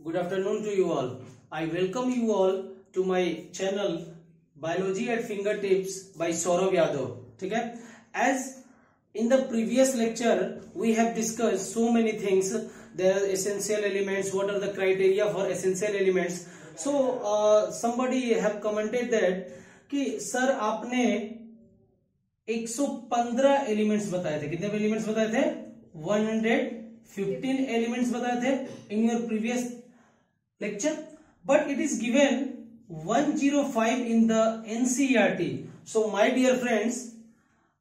Good afternoon to you all. I welcome you all to my channel Biology at Fingertips by Saurav Yadav. ठीक है? As in the previous lecture, we have discussed so many things. There are essential elements. What are the criteria for essential elements? So somebody have commented that कि sir आपने 115 elements बताए थे. कितने elements बताए थे? 115 elements बताए थे in your previous lecture, but it is given 105 in the NCERT. So my dear friends,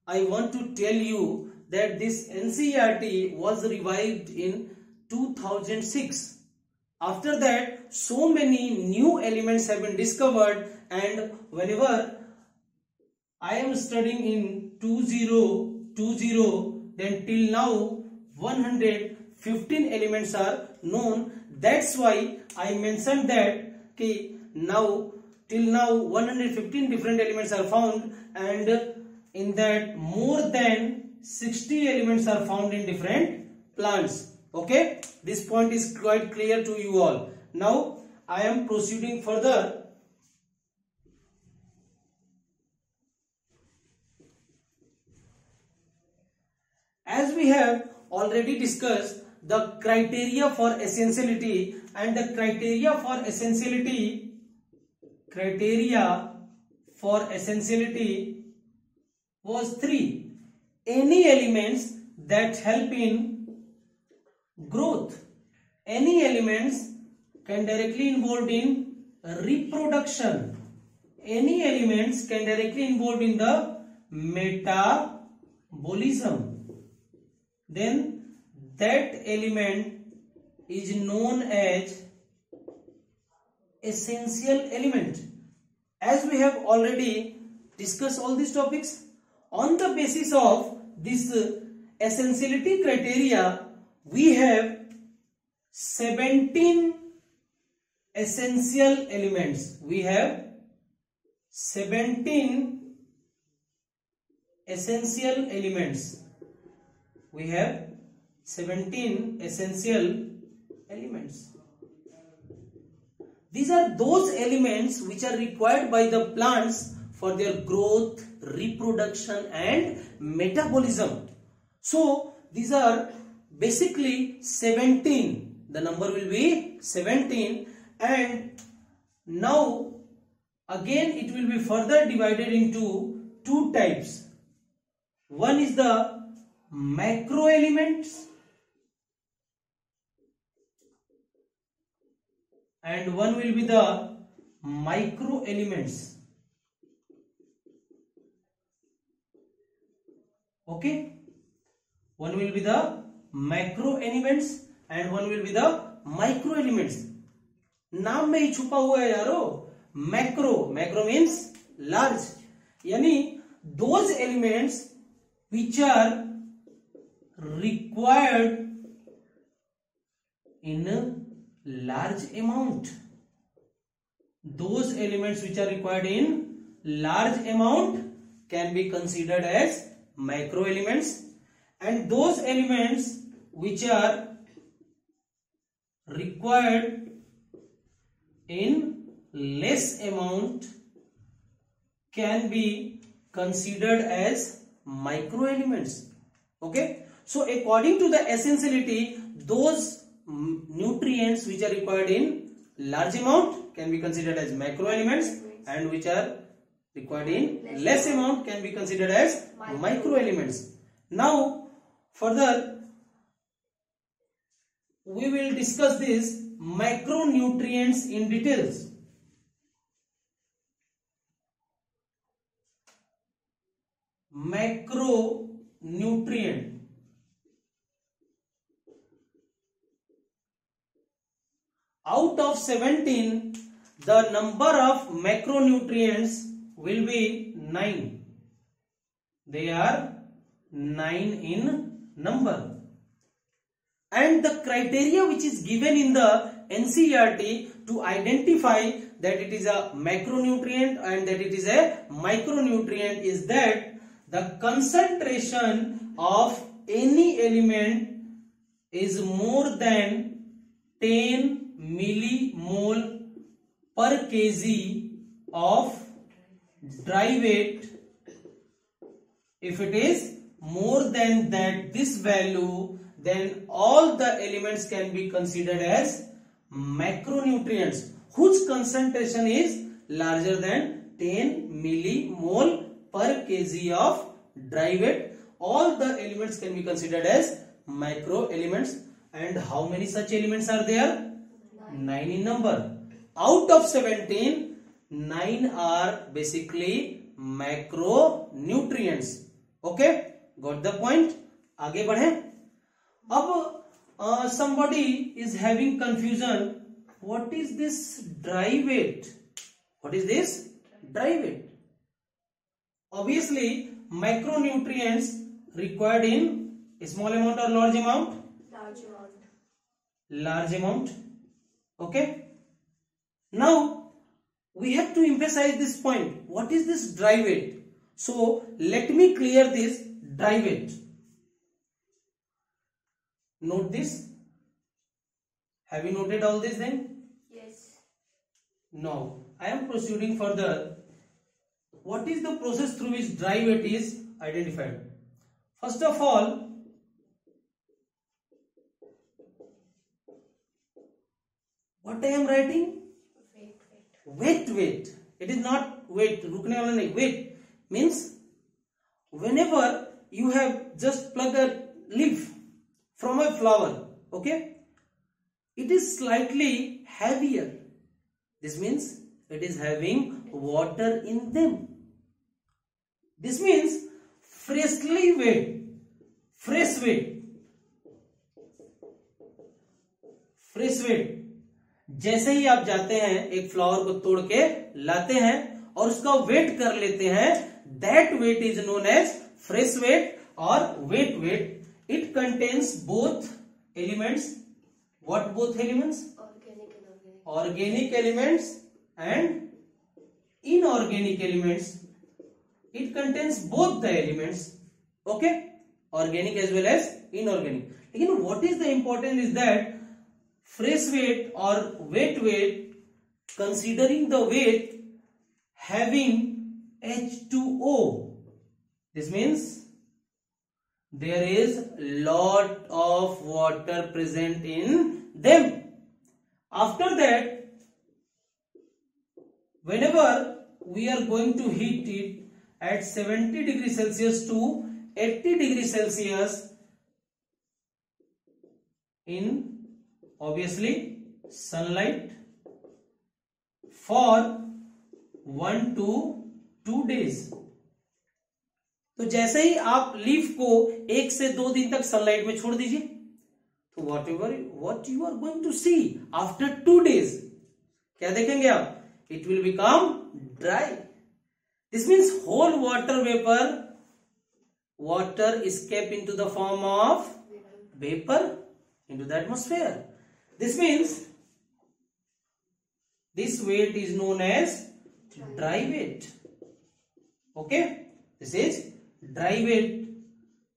I want to tell you that this NCERT was revived in 2006. After that, so many new elements have been discovered, and whenever I am studying in 2020, then till now 115 elements are known. That's why I mentioned that now till now 115 different elements are found, and in that more than 60 elements are found in different plants. Okay, this point is quite clear to you all. Now I am proceeding further. As we have already discussed the criteria for essentiality, and the criteria for essentiality was 3. Any elements that help in growth. Any elements can directly involved in reproduction. Any elements can directly involved in the metabolism. Then that element is known as essential element. As we have already discussed all these topics, on the basis of this essentiality criteria, we have 17 essential elements. We have 17 essential elements. We have 17 essential elements. These are those elements which are required by the plants for their growth, reproduction and metabolism. So these are basically 17. The number will be 17, and now again it will be further divided into two types. One is the macro elements and one will be the micro elements. Okay, one will be the macro elements and one will be the micro elements. नाम में ही छुपा हुआ है यारो, macro. Macro means large, यानी those elements which are required in large amount. Those elements which are required in large amount can be considered as micro elements, and those elements which are required in less amount can be considered as micro elements. Okay, so according to the essentiality, those nutrients which are required in large amount can be considered as macro elements, and which are required in less amount can be considered as micro elements. Now further we will discuss this macronutrients in details. Macronutrient. Out of 17, the number of macronutrients will be 9. They are 9 in number. And the criteria which is given in the NCERT to identify that it is a macronutrient and that it is a micronutrient is that the concentration of any element is more than 10 millimole per kg of dry weight. If it is more than that this value, then all the elements can be considered as macronutrients whose concentration is larger than 10 millimole per kg of dry weight. All the elements can be considered as macro elements. And how many such elements are there? 9 in number. Out of 17, 9 are basically macronutrients. Okay, got the point? आगे बढ़े. अब somebody is having confusion. What is this dry weight? What is this dry weight? Obviously, macronutrients required in a small amount or large amount? Large amount. Large amount. Okay. Now, we have to emphasize this point. What is this dry weight? So, let me clear this dry weight. Note this. Have you noted all this then? Yes. Now, I am proceeding further. What is the process through which dry weight is identified? First of all, what I am writing? Weight. It is not weight. रुकने वाला नहीं. Weight means whenever you have just plucked a leaf from a flower, okay, it is slightly heavier. This means it is having water in them. This means fresh weight. जैसे ही आप जाते हैं एक flower को तोड़ के लाते हैं और उसका वेट कर लेते हैं, that weight is known as fresh weight और wet weight. It contains both elements. What both elements? Organic elements and inorganic elements. It contains both the elements. Okay, organic as well as inorganic. लेकिन what is the important is that fresh weight or wet weight, considering the weight having H2O. This means there is lot of water present in them. After that, whenever we are going to heat it at 70 degrees Celsius to 80 degrees Celsius in obviously sunlight for 1 to 2 days. तो जैसे ही आप leaf को 1 से 2 दिन तक sunlight में छोड़ दीजिए, तो what you are going to see after 2 days, क्या देखेंगे आप? It will become dry. This means whole water escape into the form of vapor into the atmosphere. This means this weight is known as dry weight. Okay, this is dry weight.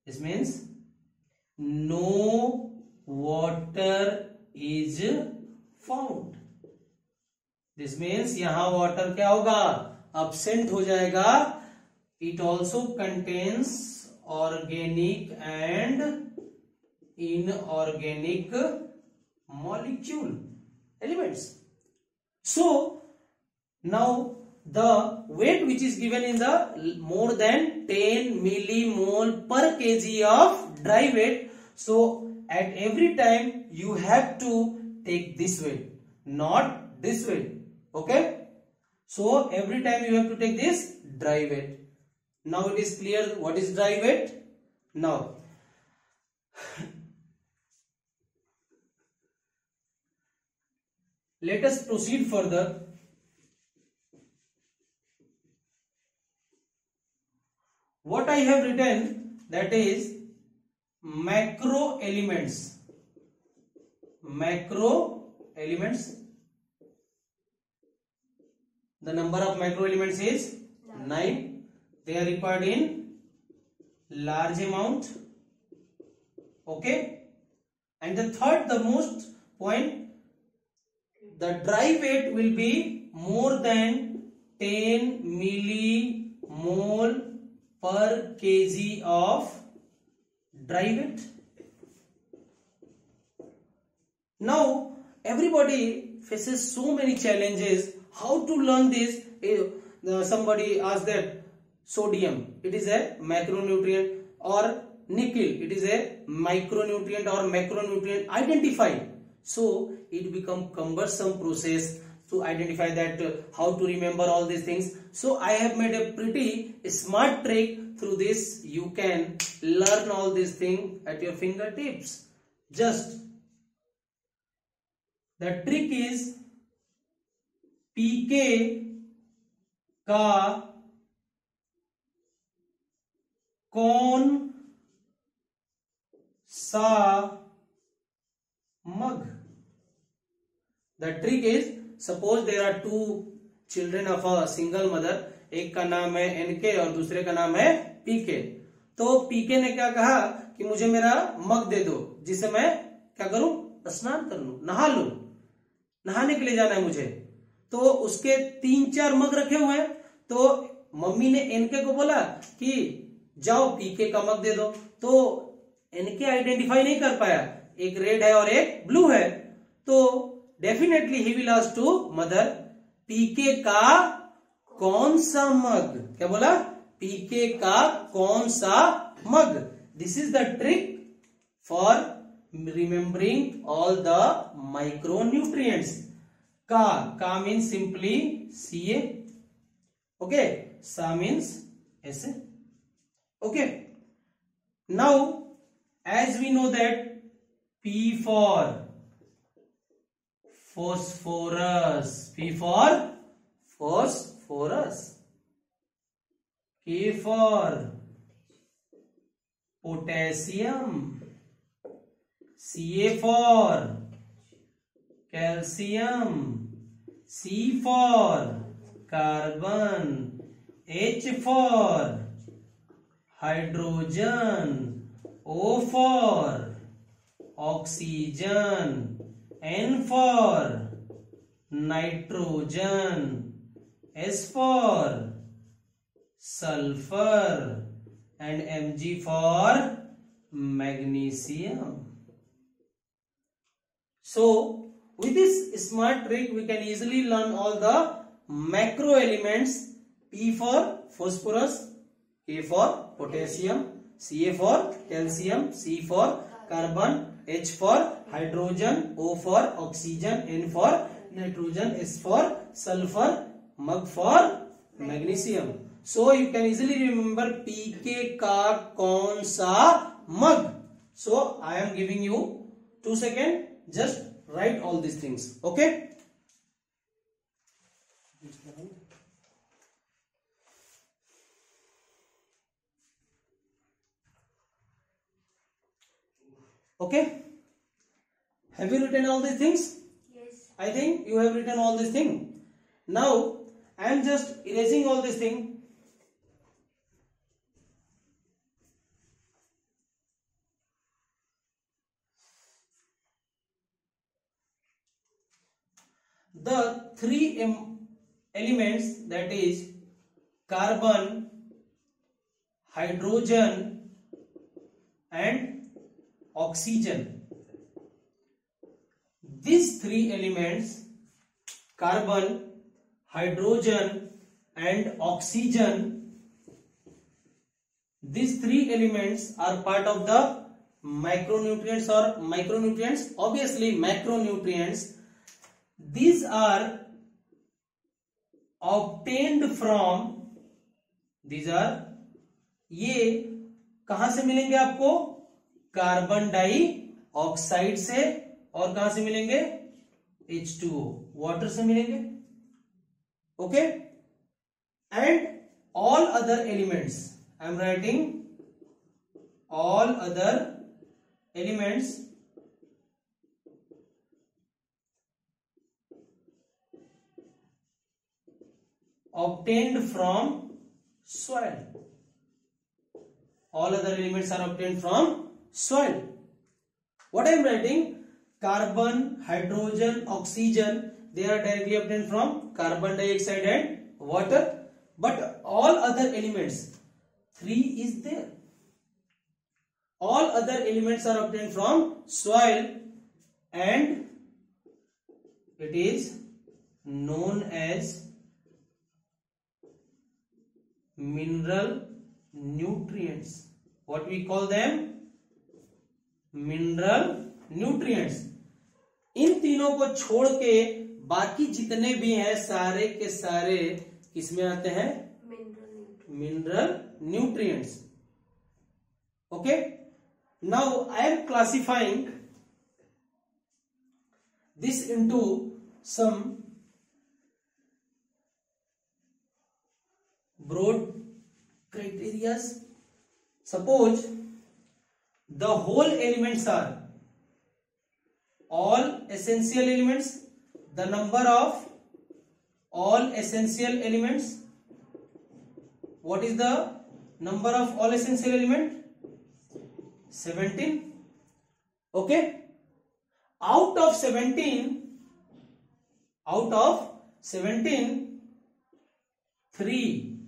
This means no water is found. This means यहां water क्या होगा? Absent हो जाएगा. It also contains organic and inorganic molecule elements. So now the weight which is given in the more than 10 millimole per kg of dry weight. So at every time you have to take this weight, not this weight. Okay, so every time you have to take this dry weight. Now it is clear what is dry weight. Now let us proceed further. What I have written, that is macro elements. The number of macro elements is 9. They are required in large amount. Okay, and the third, the most point, the dry weight will be more than 10 millimole per kg of dry weight. Now everybody faces so many challenges. How to learn this? Somebody asked that sodium, it is a macronutrient, or nickel, it is a micronutrient or macronutrient. Identify. So it become cumbersome process to identify that, how to remember all these things. So I have made a pretty smart trick. Through this you can learn all these things at your fingertips. Just the trick is pK का कौन सा मग. The trick is, suppose there are two children of a single mother. एक का नाम है N K और दूसरे का नाम है पीके. तो पीके ने क्या कहा कि मुझे मेरा मग दे दो जिसे मैं क्या करूं, स्नान कर लूं, नहा लूं, नहाने के लिए जाना है मुझे. तो उसके 3-4 मग रखे हुए हैं. तो मम्मी ने एनके को बोला कि जाओ पीके का मग दे दो. तो एनके आइडेंटिफाई नहीं कर पाया, एक रेड है और एक ब्लू है. तो definitely he will ask to mother, PK का कौन सा मग. क्या बोला, पीके का कौन सा mug. This is the trick for remembering all the micronutrients. का means simply Ca. Okay, Sa means Sa. Okay, now as we know that P for phosphorus, P for phosphorus, K for potassium, Ca for calcium, C for carbon, H for hydrogen, O for oxygen, N for nitrogen, S for sulfur, and Mg for magnesium. So with this smart trick we can easily learn all the macro elements. P for phosphorus, K for potassium, Ca for calcium, C for carbon, H for hydrogen, O for oxygen, N for nitrogen, S for sulfur, Mg for magnesium. So you can easily remember pK का कौन सा मग. So I am giving you 2 seconds. Just write all these things. Okay. Okay. Have you written all these things? Yes. I think you have written all these things. Now I am just erasing all these things. The 3 elements, that is carbon, hydrogen and oxygen. These 3 elements, carbon, hydrogen and oxygen, these 3 elements are part of the micronutrients or micronutrients, obviously macronutrients. These are obtained from, these are, ये कहां से मिलेंगे आपको, carbon dioxide से, और कहां से मिलेंगे, H2O, वाटर से मिलेंगे. Okay. And all other elements, I am writing all other elements obtained from soil. All other elements are obtained from soil. What I am writing? Carbon, hydrogen, oxygen, they are directly obtained from carbon dioxide and water, but all other elements, 3 is there, all other elements are obtained from soil, and it is known as mineral nutrients. What we call them? Mineral nutrients. इन तीनों को छोड़ के बाकी जितने भी हैं सारे के सारे किसमें आते हैं? Mineral nutrients. Okay, now I am classifying this into some broad criteria. Suppose the whole elements are all essential elements. The number of all essential elements. What is the number of all essential element? 17. Okay. Out of 17, 3.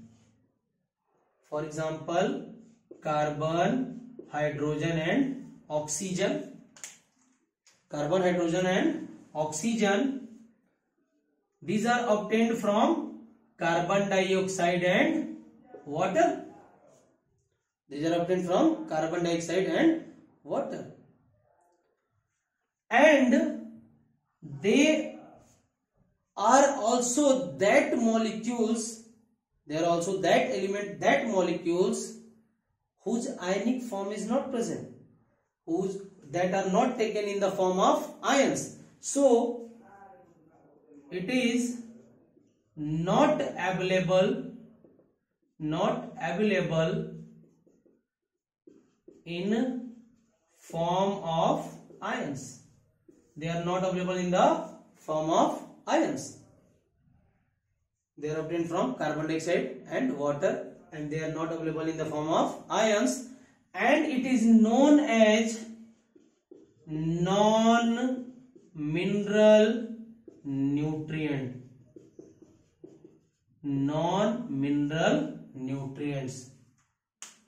For example, carbon, hydrogen and oxygen. Carbon, hydrogen and oxygen, these are obtained from carbon dioxide and water. These are obtained from carbon dioxide and water. And they are also that molecules, they are also that element, that molecules whose ionic form is not present, that are not taken in the form of ions. So it is not available in form of ions. They are not available in the form of ions. They are obtained from carbon dioxide and water, and they are not available in the form of ions, and it is known as non-mineral nutrient. Non-mineral nutrients.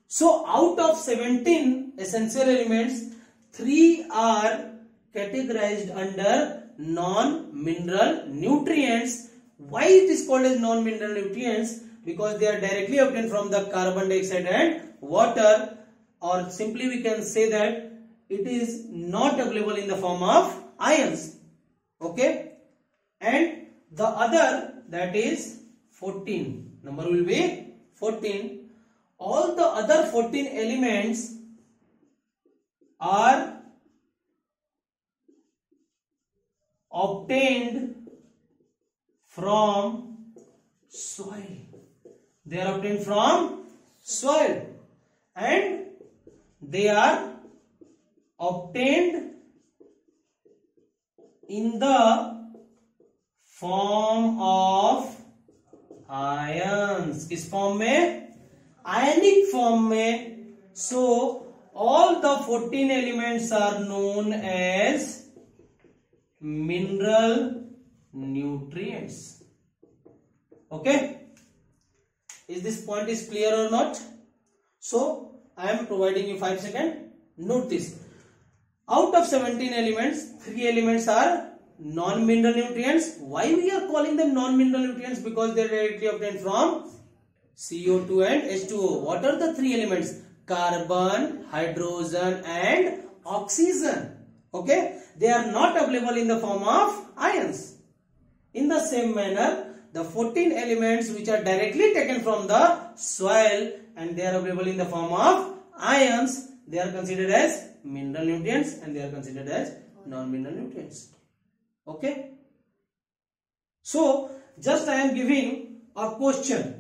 So out of 17 essential elements, 3 are categorized under non-mineral nutrients. Why it is called as non-mineral nutrients? Because they are directly obtained from the carbon dioxide and water, or simply we can say that it is not available in the form of ions. Okay, and the other, that is 14. Number will be 14. All the other 14 elements are obtained from soil. They are obtained from soil, and they are obtained in the form of ions. किस form में? Ionic form में. So all the 14 elements are known as mineral nutrients. Okay, is this point is clear or not? So I am providing you 5 seconds. Note this: out of 17 elements, 3 elements are non-mineral nutrients. Why we are calling them non-mineral nutrients? Because they are directly obtained from CO2 and H2O. What are the 3 elements? Carbon, hydrogen and oxygen. Okay, they are not available in the form of ions. In the same manner, the 14 elements which are directly taken from the soil and they are available in the form of ions, they are considered as mineral nutrients, and they are considered as non-mineral nutrients. Okay, so just I am giving a question.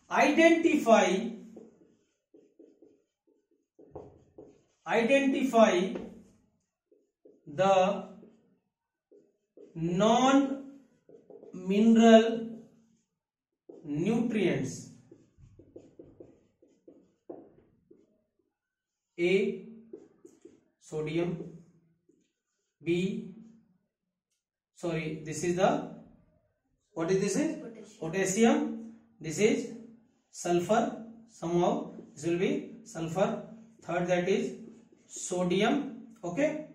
Identify the non-mineral nutrients. A sodium, B, sorry, this is the, what is this? Potassium. This is sulfur. Somehow this will be sulfur. Third, that is sodium. Okay.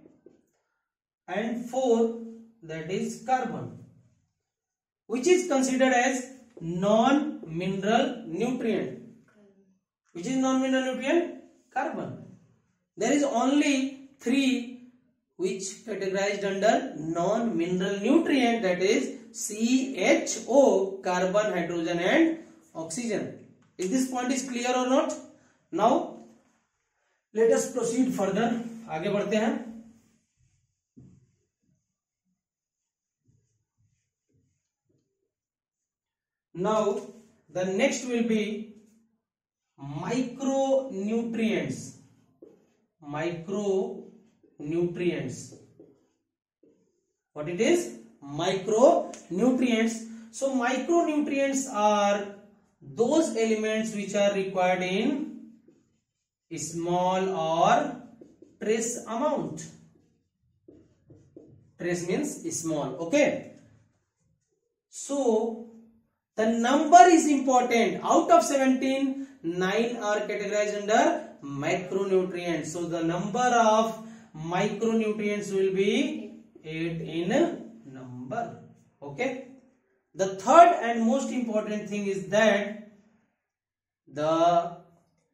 And fourth, that is carbon, which is considered as non-mineral nutrient. Which is non-mineral nutrient? Carbon. There is only three which categorized under non-mineral nutrient, that is CHO, carbon, hydrogen and oxygen. Is this point is clear or not? Now let us proceed further. आगे बढ़ते हैं. Now the next will be micronutrients. Micronutrients. What it is? Micronutrients. So micronutrients are those elements which are required in small or trace amount. Trace means small. Okay. So the number is important. Out of 17, 9 are categorized under macronutrients. So the number of micronutrients will be 8 in number. Okay. The third and most important thing is that the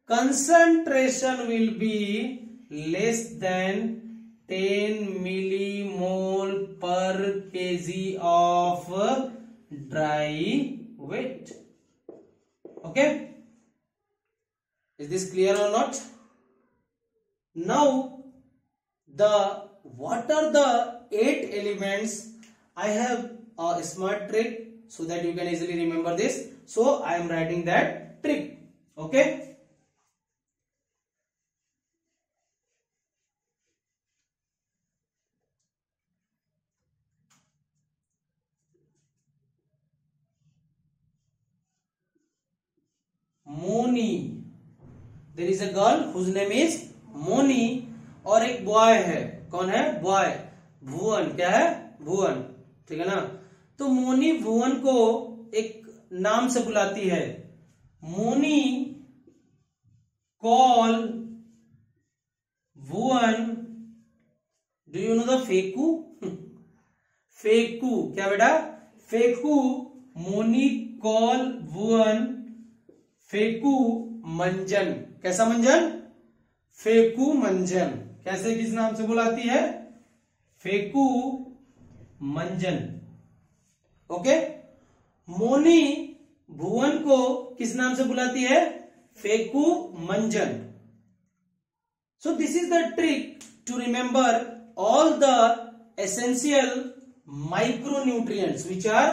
concentration will be less than 10 millimole per kg of dry weight. Okay. Is this clear or not? Now, what are the 8 elements? I have a smart trick so that you can easily remember this. So I am writing that trick. Okay. Moni. There is a girl whose name is Moni और एक boy है. कौन है? Boy. भुवन. क्या है? भुवन. ठीक है ना. तो मोनी भुवन को एक नाम से बुलाती है. Moni call Bhuvan. Do you know the Feku? Feku. क्या बेटा? फेकू. मोनी कॉल भुवन फेकू मंजन. कैसा मंजन? फेकू मंजन. कैसे, किस नाम से बुलाती है? फेकू मंजन. ओके. मोनी भुवन को किस नाम से बुलाती है? Feku Manjan. So this is the trick to remember all the essential micronutrients which are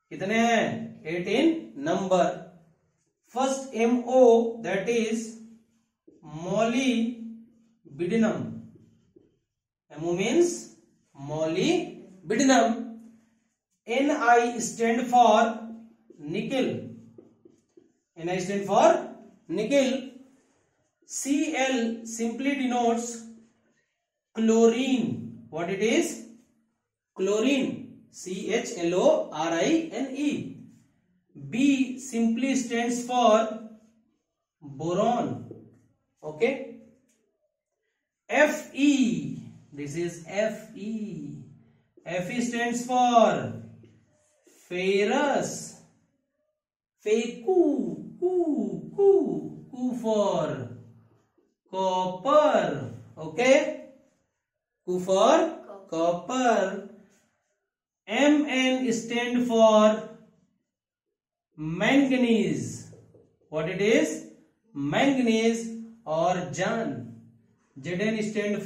कितने हैं? 8 in number. First MO, that is molybdenum. MO means molybdenum. Ni stand for nickel. Ni stand for nickel. Cl simply denotes chlorine. What it is? Chlorine. CHLORINE. B simply stands for boron. Okay. Fe, this is Fe. Fe stands for ferrous. Fecu, Cu for copper. Okay. Cu for copper. Mn stand for manganese. What it is? Manganese or Jan. Zn stand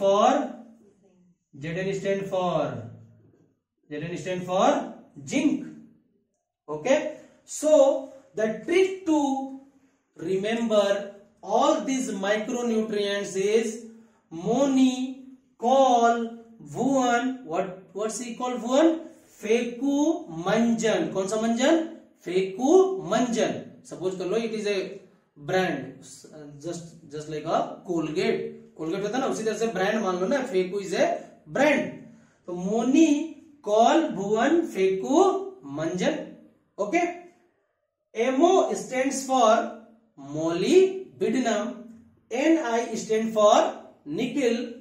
for zinc. Okay. So the trick to remember all these micronutrients is Moni call Bhuvan. What's he called? Bhuvan? Feku Manjan. कौन सा मंजन? फेकू मंजन. Suppose कर लो it is a brand. Just like a Colgate, Colgate होता है ना, उसी तरह से ब्रांड मान लो ना, फेकू इज ए ब्रांड। तो Moni call Bhuvan Feku Manjan. Okay, MO stands for molybdenum, Ni stand for nickel,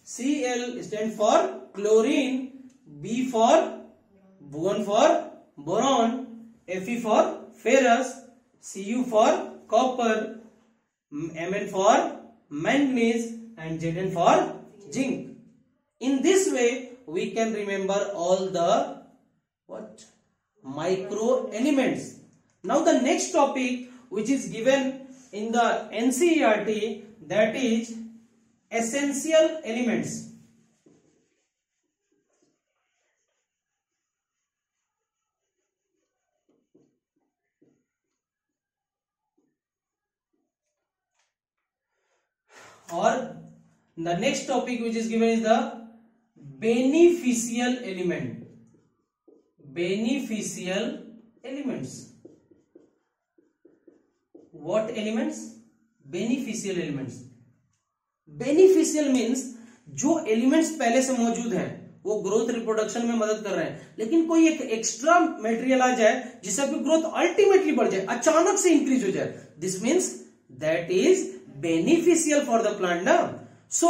Cl stand for chlorine, B for boron for boron, Fe for ferrous, Cu for copper, Mn for manganese and Zn for zinc. In this way we can remember all the what micro elements. Now the next topic which is given in the NCERT, that is essential elements. Or the next topic which is given is the beneficial element. Beneficial elements. What elements? Beneficial elements. Beneficial means जो elements पहले से मौजूद हैं वो growth reproduction में मदद कर रहे हैं, लेकिन कोई एक एक्स्ट्रा मटेरियल आ जाए जिससे आपकी ग्रोथ अल्टीमेटली बढ़ जाए, अचानक से इंक्रीज हो जाए, this means that is beneficial for the plant now. So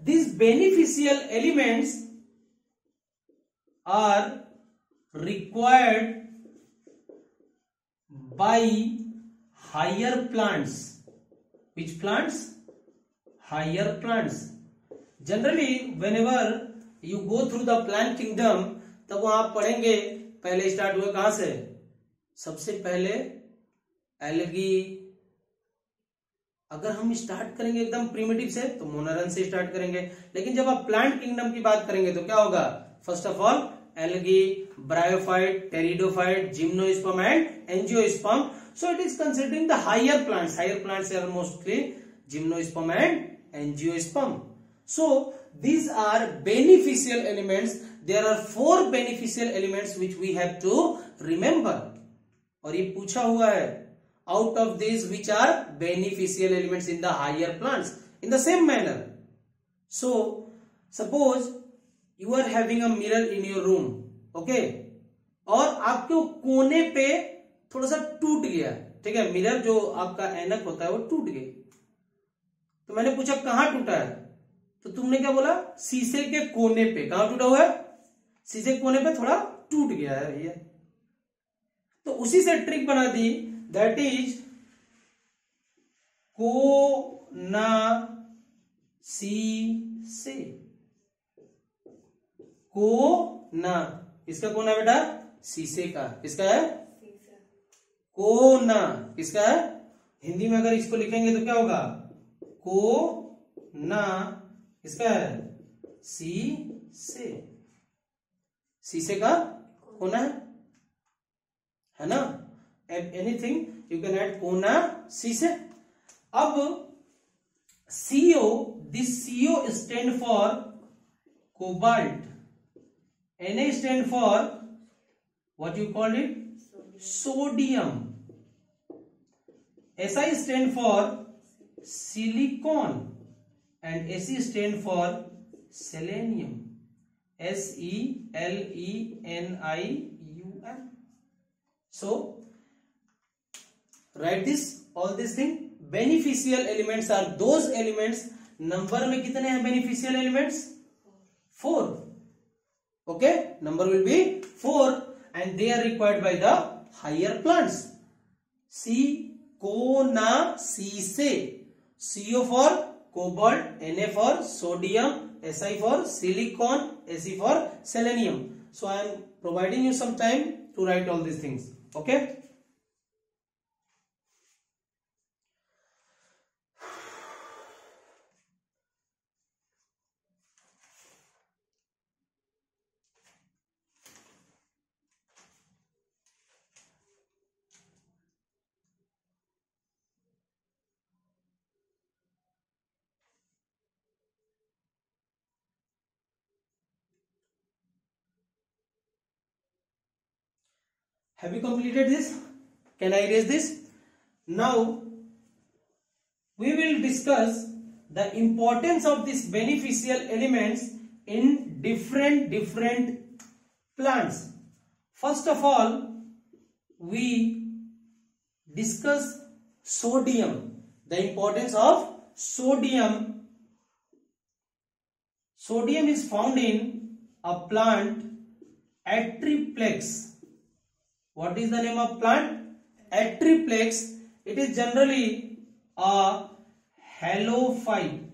these beneficial elements are required by higher plants. Which plants? Higher plants. Generally whenever you go through the plant kingdom, तब वहां आप पढ़ेंगे, पहले start हुए कहां से, सबसे पहले एल्गी। अगर हम स्टार्ट करेंगे एकदम प्रिमिटिव से तो मोनारन से स्टार्ट करेंगे, लेकिन जब आप प्लांट किंगडम की बात करेंगे तो क्या होगा, first of all algae, bryophyte, pteridophyte, gymnosperm and angiosperm. So it is considering the higher plants. Higher plants are mostly gymnosperm and angiosperm. So these are beneficial elements. There are 4 beneficial elements which we have to remember. और ये पूछा हुआ है, out of these which are beneficial elements in the higher plants, in the same manner. So suppose you are having a mirror in your room, okay, और आपके कोने पे थोड़ा सा टूट गया, ठीक है, मिरर जो आपका ऐनक होता है वो टूट गई। तो मैंने पूछा कहां टूटा है, तो तुमने क्या बोला, शीशे के कोने पे। कहां टूटा हुआ है, शीशे के कोने पे थोड़ा टूट गया है भैया। तो उसी से ट्रिक बना दी, दैट इज कोना शीशे। कोना किसका कोना है बेटा, शीशे का। किसका है, कोना। किसका है, हिंदी में अगर इसको लिखेंगे तो क्या होगा, कोना। किसका है, शीशे। शीशे का कोना है ना, एनीथिंग यू कैन ऐड कोना शीशे। अब CO, this CO stand for cobalt, Na stand for what you call it, sodium, Si stand for silicon and Se stand for selenium, SELENIUM. So write this, all this thing. Beneficial elements are those elements, number में कितने हैं beneficial elements, 4. Okay, number will be 4 and they are required by the higher plants. C, कोना शीशे, CO for cobalt, Na for sodium, Si for silicon, Se for selenium. So I am providing you some time to write all these things. Okay. Have you completed this? Can I erase this? Now we will discuss the importance of these beneficial elements in different plants. First of all, we discuss sodium, the importance of sodium. Sodium is found in a plant Atriplex. What is the name of plant? Atriplex. It is generally a halophyte.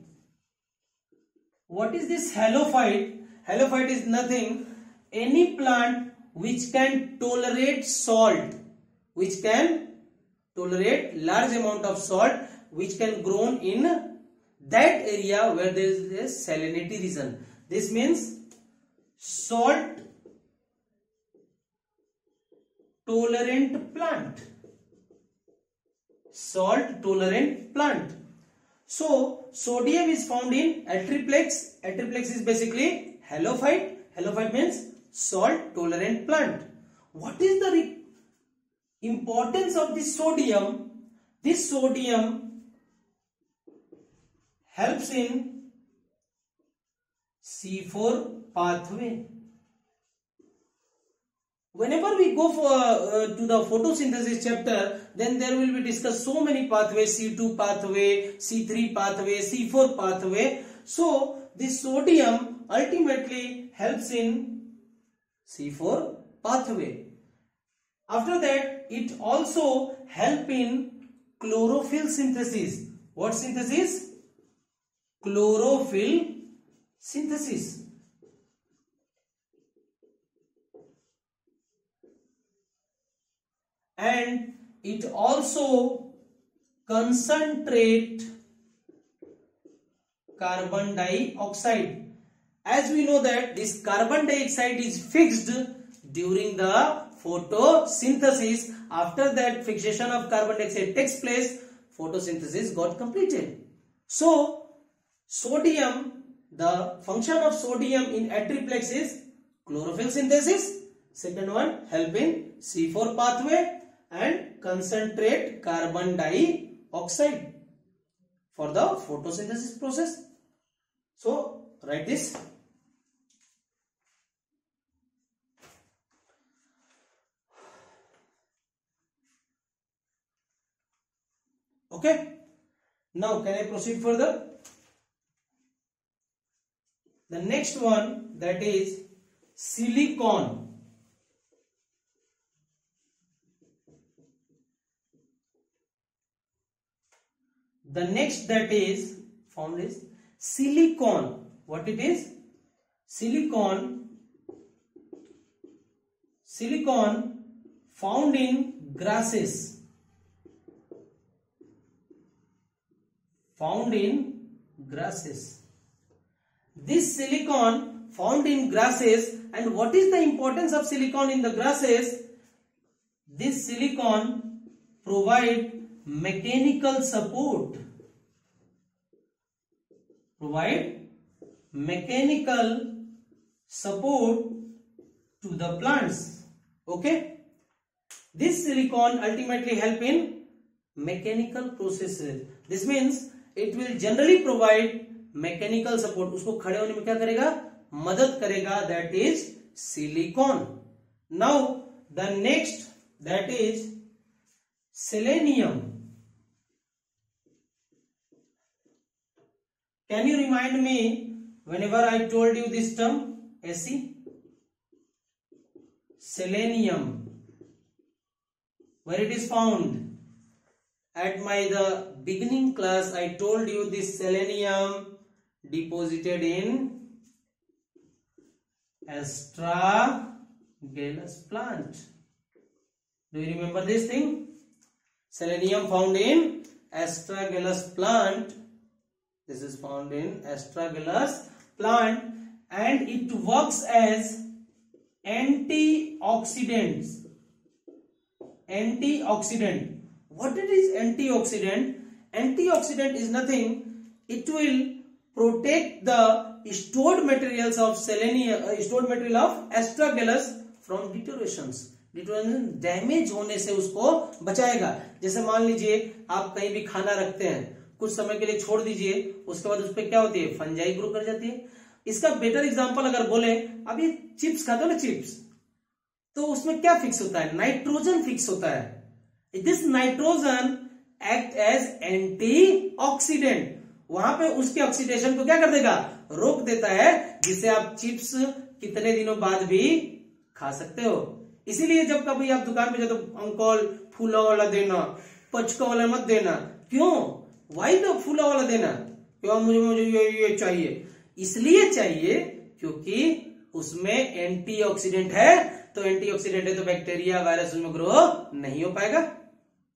What is this halophyte? Halophyte is nothing, any plant which can tolerate salt, which can tolerate large amount of salt, which can grow in that area where there is a salinity region. This means salt tolerant plant. Salt tolerant plant. So sodium is found in Atriplex. Atriplex is basically halophyte. Halophyte means salt tolerant plant. What is the importance of this sodium? This sodium helps in C4 pathway. Whenever we go for to the photosynthesis chapter, then there will be discussed so many pathways: C2 pathway, C3 pathway, C4 pathway. So this sodium ultimately helps in C4 pathway. After that, it also helps in chlorophyll synthesis. What synthesis? Chlorophyll synthesis. And it also concentrate carbon dioxide. As we know that this carbon dioxide is fixed during the photosynthesis. After that fixation of carbon dioxide takes place, photosynthesis got completed. So sodium, the function of sodium in Atriplex is chlorophyll synthesis. Second one, help in C4 pathway and concentrate carbon dioxide for the photosynthesis process. So write this. Okay. Now can I proceed further? The next one, that is silicon. The next that is found is silicon. What it is? Silicon. Silicon found in grasses. Found in grasses. This silicon found in grasses, and what is the importance of silicon in the grasses? This silicon provide mechanical support. Provide mechanical support to the plants. Okay. This silicon ultimately help in mechanical processes. This means it will generally provide mechanical support. उसको खड़े होने में क्या करेगा? मदद करेगा. That is silicon. Now the next, that is selenium. Can you remind me whenever I told you this term? Se? Selenium. Where it is found? At the beginning class I told you this selenium deposited in Astragalus plant. Do you remember this thing? Selenium found in Astragalus plant. This is found in Astragalus plant, and it works as antioxidants. Antioxidant. What it is antioxidant? Antioxidant is nothing. It will protect the stored materials of selenium, stored material of Astragalus from deteriorations. Damage होने से उसको बचाएगा. जैसे मान लीजिए आप कहीं भी खाना रखते हैं कुछ समय के लिए छोड़ दीजिए, उसके बाद उस पर क्या होती है, फंजाई ग्रो कर जाती है। इसका बेटर एग्जांपल अगर बोले, अभी चिप्स खाते हो ना चिप्स, तो उसमें क्या फिक्स होता है, नाइट्रोजन फिक्स होता है। This nitrogen act as antioxidant, वहां पे उसके ऑक्सीडेशन को क्या कर देगा, रोक देता है, जिससे आप चिप्स कितने दिनों बाद भी खा सकते हो। इसीलिए जब कभी आप दुकान पे जाते हो, अंकल फूला वाला देना, पचका वाला मत देना। क्यों, वाई द फूला वाला देना, क्यों, मुझे ये चाहिए। इसलिए चाहिए क्योंकि उसमें एंटीऑक्सीडेंट है, तो एंटीऑक्सीडेंट है तो बैक्टीरिया वायरस उसमें ग्रो नहीं हो पाएगा।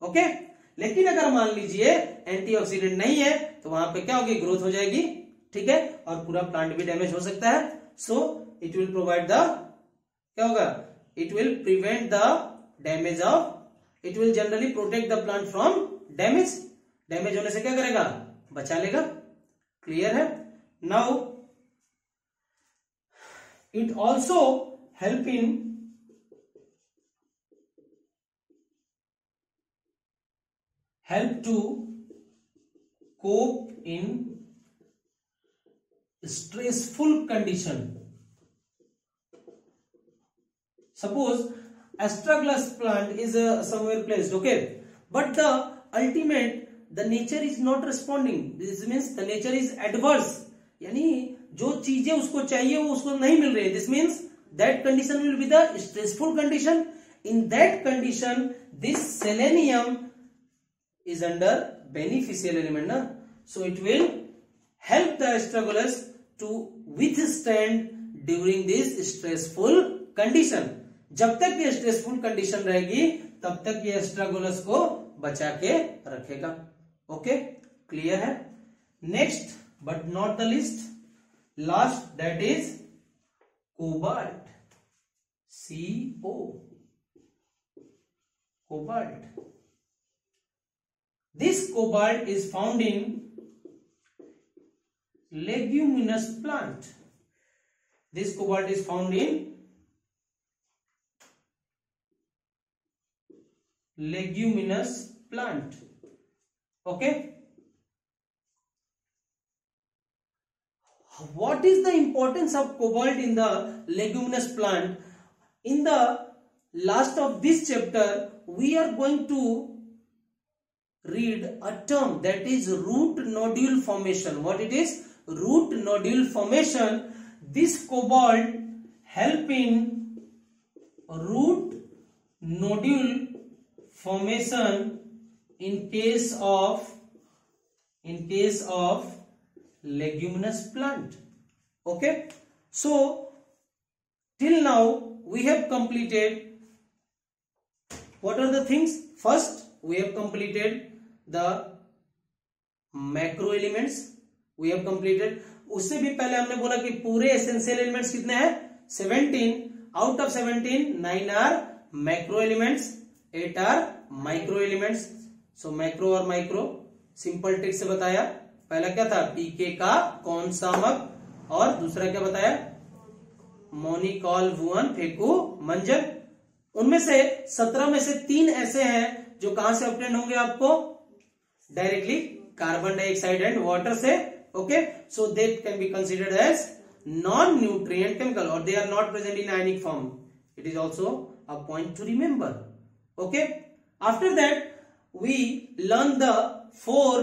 ओके, लेकिन अगर मान लीजिए एंटीऑक्सीडेंट नहीं है तो वहां पे क्या होगी, ग्रोथ हो जाएगी, ठीक है, और पूरा प्लांट भी डैमेज हो सकता है। So it will provide the, क्या होगा, it will prevent the damage of, it will generally protect the plant from damage, damage होने से क्या करेगा, बचा लेगा। क्लियर है। Now it also help in help to cope in stressful condition. Suppose astragalus plant is somewhere placed, okay, but the ultimate, the nature is not responding. This means the nature is adverse, यानी जो चीजें उसको चाहिए वो उसको नहीं मिल रही है। This means that condition will be the stressful condition. In that condition, this selenium is under beneficial element, na? So it will help the astragalus to withstand during this stressful condition. जब तक ये stressful condition रहेगी तब तक ये एस्ट्रागोलस को बचा के रखेगा। ओके, क्लियर है। Next but not the list, last, that is cobalt, CO, cobalt. This cobalt is found in leguminous plant. This cobalt is found in leguminous plant. Okay. What is the importance of cobalt in the leguminous plant? In the last of this chapter, we are going to read a term that is root nodule formation. What it is? Root nodule formation. This cobalt help in root nodule formation in case of leguminous plant. Okay, so till now we have completed, what are the things? First we have completed the macro elements, we have completed. उससे भी पहले हमने बोला कि पूरे essential elements कितने हैं, 17, out of 17 9 are macro elements, 8 are micro elements. So macro और माइक्रो सिंपल ट्रिक से बताया। पहला क्या था, पीके का कौन सामक, और दूसरा क्या बताया, मोनिकॉल वुअन फेकू मंजन। उनमें से 17 में से 3 ऐसे हैं जो कहां से ऑब्टेन होंगे आपको, directly carbon dioxide and water से। Okay, so that can be considered as non nutrient chemical और they are not present in ionic form. It is also a point to remember. Okay, after that we learn the 4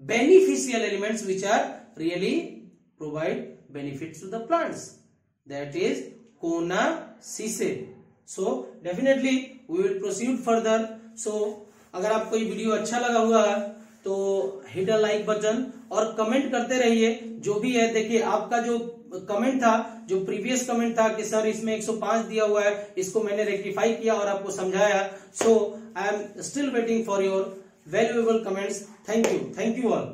beneficial elements which are really provide benefits to the plants, that is Kona Sise. So definitely we will proceed further. So अगर आपको ये video अच्छा लगा हुआ है तो hit a like button और comment करते रहिए जो भी है. देखिए आपका जो कमेंट था, जो प्रीवियस कमेंट था कि सर इसमें 105 दिया हुआ है, इसको मैंने रेक्टिफाई किया और आपको समझाया. सो I am still waiting for your valuable comments. Thank you all.